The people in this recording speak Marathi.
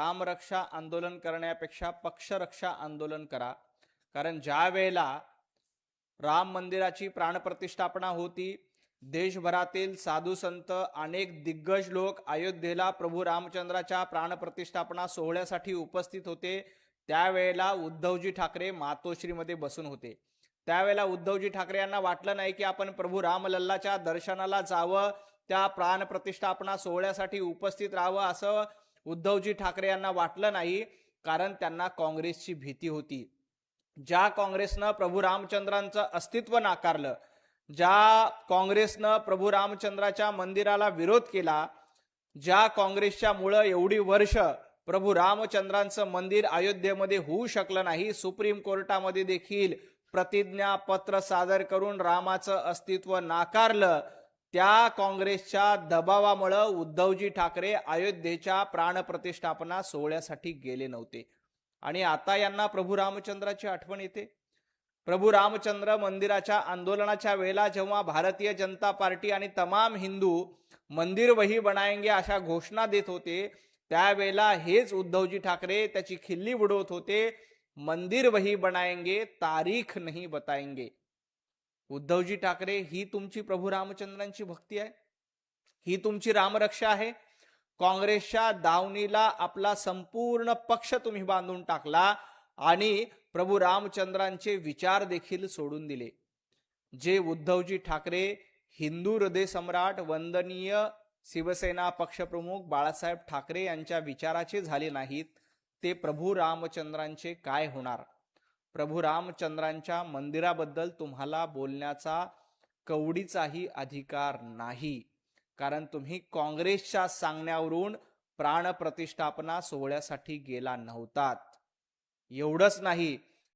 रामरक्षा आंदोलन करण्यापेक्षा पक्षरक्षा आंदोलन करा. कारण ज्या वेळेला राम मंदिराची प्राणप्रतिष्ठापना होती, देशभरातील साधू संत अनेक दिग्गज लोक अयोध्येला प्रभू रामचंद्राच्या प्राणप्रतिष्ठापना सोहळ्यासाठी उपस्थित होते. त्यावेळेला उद्धवजी ठाकरे मातोश्रीमध्ये बसून होते. त्यावेळेला उद्धवजी ठाकरे यांना वाटलं नाही की आपण प्रभू रामलल्लाच्या दर्शनाला जावं, त्या प्राणप्रतिष्ठापना सोहळ्यासाठी उपस्थित राहावं असं उद्धवजी ठाकरे यांना वाटलं नाही. कारण त्यांना काँग्रेसची भीती होती. ज्या काँग्रेसनं प्रभू रामचंद्रांचं अस्तित्व नाकारलं, ज्या काँग्रेसनं प्रभू रामचंद्राच्या मंदिराला विरोध केला, ज्या काँग्रेसच्या मुळे एवढी वर्ष प्रभू रामचंद्रांचं मंदिर अयोध्येमध्ये होऊ शकलं नाही, सुप्रीम कोर्टामध्ये देखील प्रतिज्ञापत्र सादर करून रामाचं अस्तित्व नाकारलं, त्या काँग्रेसच्या दबावामुळे उद्धवजी ठाकरे अयोध्येच्या प्राणप्रतिष्ठापना सोहळ्यासाठी गेले नव्हते. आणि आता यांना प्रभू रामचंद्राची आठवण येते. प्रभू रामचंद्र मंदिराच्या आंदोलनाच्या वेळेला जेव्हा भारतीय जनता पार्टी आणि तमाम हिंदू मंदिर वही बनाएंगे अशा घोषणा देत होते, त्यावेळेला हेच उद्धवजी ठाकरे त्याची खिल्ली उडवत होते, मंदिर वही बनाएंगे तारीख नहीं बताएंगे. उद्धवजी ठाकरे, ही तुमची प्रभू रामचंद्रांची भक्ती आहे? ही तुमची रामरक्षा आहे? काँग्रेसच्या दावणीला आपला संपूर्ण पक्ष तुम्ही बांधून टाकला आणि प्रभू रामचंद्रांचे विचार देखील सोडून दिले. जे उद्धवजी ठाकरे हिंदू हृदय सम्राट वंदनीय शिवसेना पक्षप्रमुख बाळासाहेब ठाकरे यांच्या विचाराचे झाले नाहीत, ते प्रभू रामचंद्रांचे काय होणार? प्रभू रामचंद्रांच्या मंदिराबद्दल तुम्हाला बोलण्याचा कवडीचाही अधिकार नाही. कारण तुम्ही काँग्रेसच्या सांगण्यावरून प्राणप्रतिष्ठापना सोहळ्यासाठी गेला नव्हतात. एवढंच नाही,